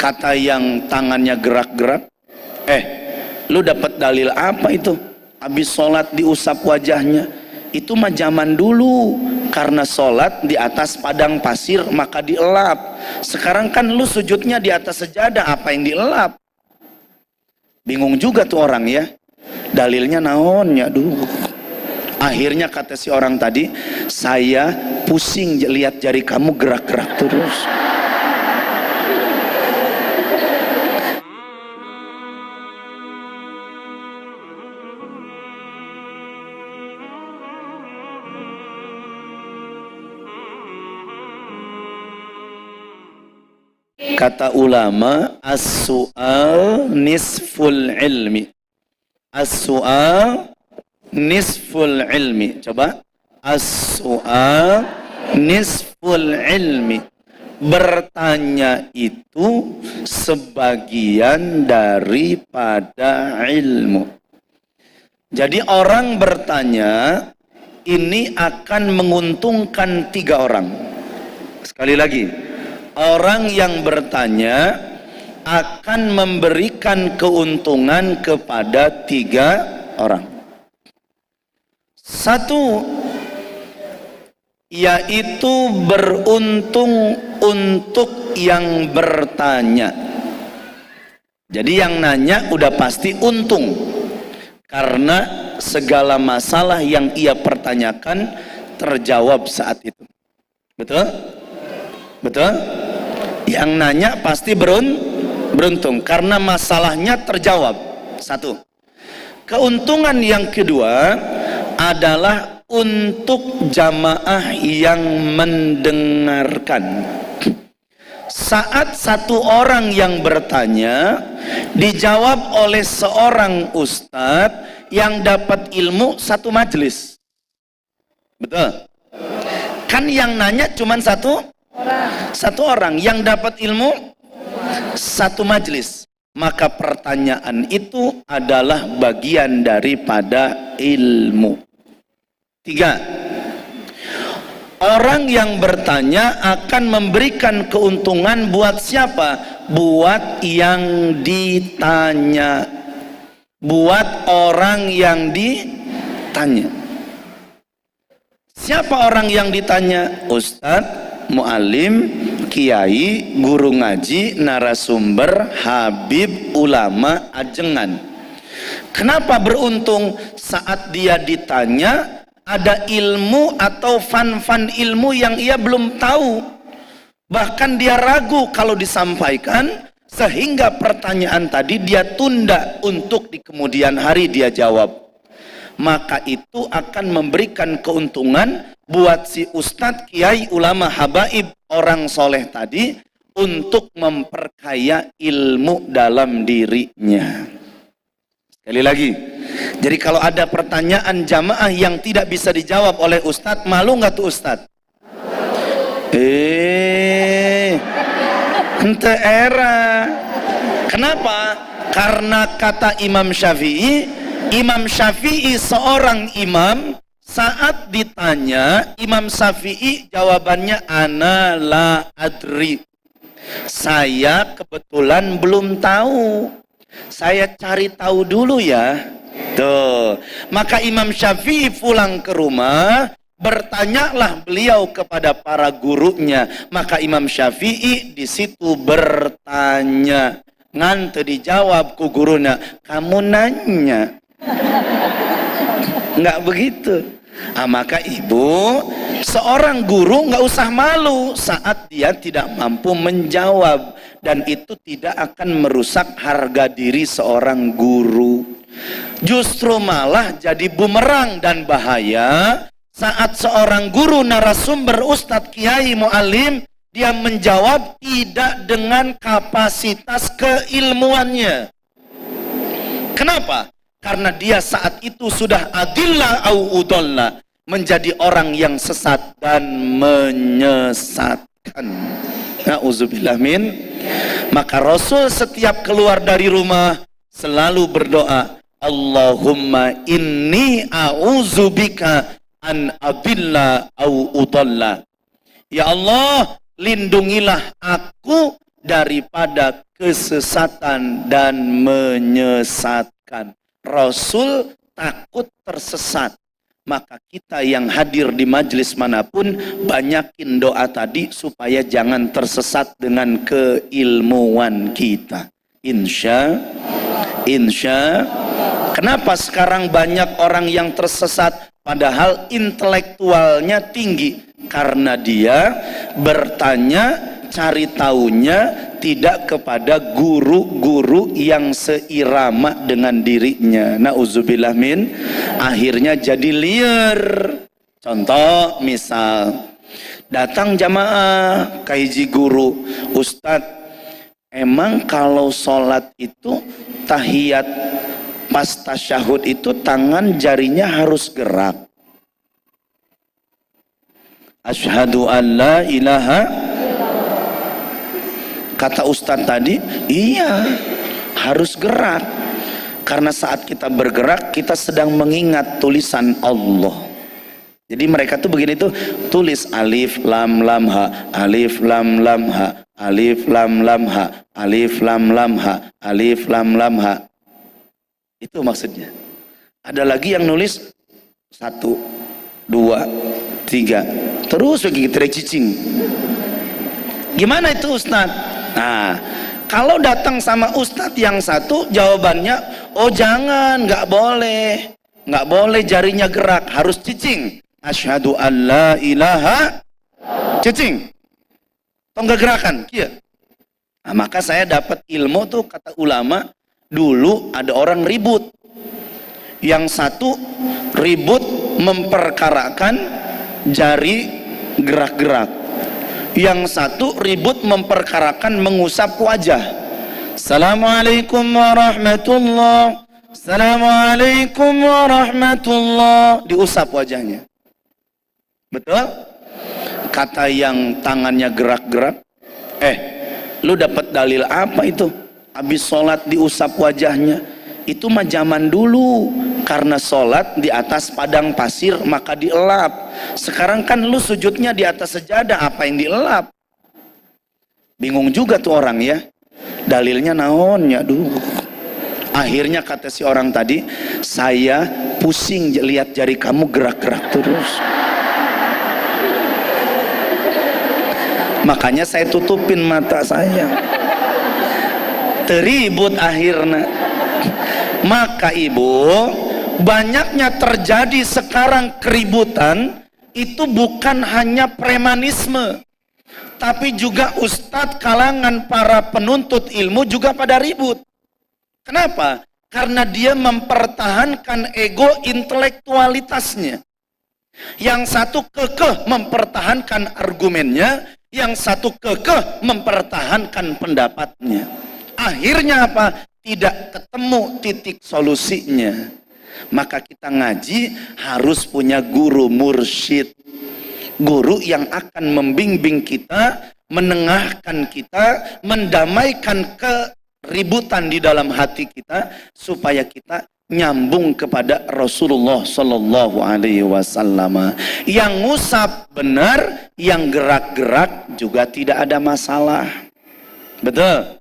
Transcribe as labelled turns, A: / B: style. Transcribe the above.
A: Kata yang tangannya gerak-gerak, lu dapat dalil apa itu? Habis sholat diusap wajahnya. Itu mah zaman dulu, karena sholat di atas padang pasir maka dielap. Sekarang kan lu sujudnya di atas sejadah, apa yang dielap? Bingung juga tuh orang ya, dalilnya naonnya dulu. Akhirnya kata si orang tadi, saya pusing lihat jari kamu gerak-gerak terus. Kata ulama, as-su'al nisful ilmi. As-su'al nisful ilmi. Coba. As-su'al nisful ilmi. Bertanya itu sebagian daripada ilmu. Jadi orang bertanya ini akan menguntungkan 3 orang. Sekali lagi, orang yang bertanya akan memberikan keuntungan kepada 3 orang. 1, yaitu beruntung untuk yang bertanya. Jadi yang nanya udah pasti untung, karena segala masalah yang ia pertanyakan terjawab saat itu. Betul? Betul? Yang nanya pasti beruntung karena masalahnya terjawab. 1. Keuntungan yang kedua adalah untuk jamaah yang mendengarkan. Saat satu orang yang bertanya dijawab oleh seorang ustadz yang dapat ilmu satu majelis. Betul? Kan yang nanya cuma satu orang, yang dapat ilmu satu majelis. Maka pertanyaan itu adalah bagian daripada ilmu. 3, orang yang bertanya akan memberikan keuntungan buat siapa? Buat yang ditanya, buat orang yang ditanya. Siapa orang yang ditanya? Ustadz, mu'alim, kiai, guru ngaji, narasumber, habib, ulama, ajengan. Kenapa beruntung? Saat dia ditanya ada ilmu atau fan-fan ilmu yang ia belum tahu, bahkan dia ragu kalau disampaikan, sehingga pertanyaan tadi dia tunda untuk di kemudian hari dia jawab. Maka itu akan memberikan keuntungan buat si ustadz, kiai, ulama, habaib, orang soleh tadi, untuk memperkaya ilmu dalam dirinya. Sekali lagi, jadi kalau ada pertanyaan jamaah yang tidak bisa dijawab oleh ustadz, malu nggak tuh ustadz? Ente era. Kenapa? Karena kata Imam Syafi'i, seorang imam, saat ditanya, Imam Syafi'i jawabannya ana la adri. Saya kebetulan belum tahu. Saya cari tahu dulu ya. Tuh. Maka Imam Syafi'i pulang ke rumah, bertanyalah beliau kepada para gurunya. Maka Imam Syafi'i di situ bertanya. Ngante dijawab ku gurunya, kamu nanya. Nggak begitu. Maka ibu, seorang guru nggak usah malu saat dia tidak mampu menjawab, dan itu tidak akan merusak harga diri seorang guru. Justru malah jadi bumerang dan bahaya saat seorang guru, narasumber, ustadz, kiai, mu'alim, dia menjawab tidak dengan kapasitas keilmuannya. Kenapa? Karena dia saat itu sudah adillah au udalla, menjadi orang yang sesat dan menyesatkan. Na'udzubillah min. Maka Rasul setiap keluar dari rumah selalu berdoa, Allahumma inni a'udzubika an adilla au udalla. Ya Allah, lindungilah aku daripada kesesatan dan menyesatkan. Rasul takut tersesat. Maka kita yang hadir di majelis manapun banyakin doa tadi supaya jangan tersesat dengan keilmuan kita. Insya. Kenapa sekarang banyak orang yang tersesat padahal intelektualnya tinggi? Karena dia bertanya, cari taunya tidak kepada guru-guru yang seirama dengan dirinya. Nauzubillah min, akhirnya jadi liar. Contoh misal, datang jamaah ke hiji guru, Ustadz, emang kalau sholat itu tahiyat pas tasyahud itu tangan jarinya harus gerak? Asyhadu an la ilaha. Kata Ustadz tadi, iya harus gerak. Karena saat kita bergerak, kita sedang mengingat tulisan Allah. Jadi mereka tuh begini tuh, tulis alif lam lam ha, alif lam lam ha, alif lam lam ha, alif lam lam ha, alif lam lam ha. Itu maksudnya. Ada lagi yang nulis 1, 2, 3, terus begitu terek cicing. Gimana itu Ustadz? Nah, kalau datang sama Ustadz yang satu, jawabannya, oh jangan, nggak boleh jarinya gerak, harus cicing. Asyhadu an la ilaha, cicing. Tonggak gerakan, kia. Nah, maka saya dapat ilmu tuh, kata ulama, dulu ada orang ribut. Yang satu ribut memperkarakan jari gerak-gerak. Yang satu ribut memperkarakan mengusap wajah. Assalamualaikum warahmatullahi. Assalamualaikum warahmatullahi. Diusap wajahnya. Betul? Kata yang tangannya gerak-gerak, lu dapat dalil apa itu? Habis sholat diusap wajahnya. Itu mah zaman dulu. Karena sholat di atas padang pasir maka dielap. Sekarang kan lu sujudnya di atas sejadah, apa yang dielap? Bingung juga tuh orang ya. Dalilnya naonnya dulu. Akhirnya kata si orang tadi, saya pusing lihat jari kamu gerak-gerak terus. Makanya saya tutupin mata saya. Teribut akhirnya. Maka ibu, banyaknya terjadi sekarang keributan itu bukan hanya premanisme, tapi juga ustadz kalangan para penuntut ilmu juga pada ribut. Kenapa? Karena dia mempertahankan ego intelektualitasnya. Yang satu kekeh mempertahankan argumennya, yang satu kekeh mempertahankan pendapatnya. Akhirnya apa? Tidak ketemu titik solusinya. Maka kita ngaji harus punya guru mursyid, guru yang akan membimbing kita, menengahkan kita, mendamaikan keributan di dalam hati kita supaya kita nyambung kepada Rasulullah Sallallahu Alaihi Wasallam. Yang ngusap benar, yang gerak-gerak juga tidak ada masalah. Betul?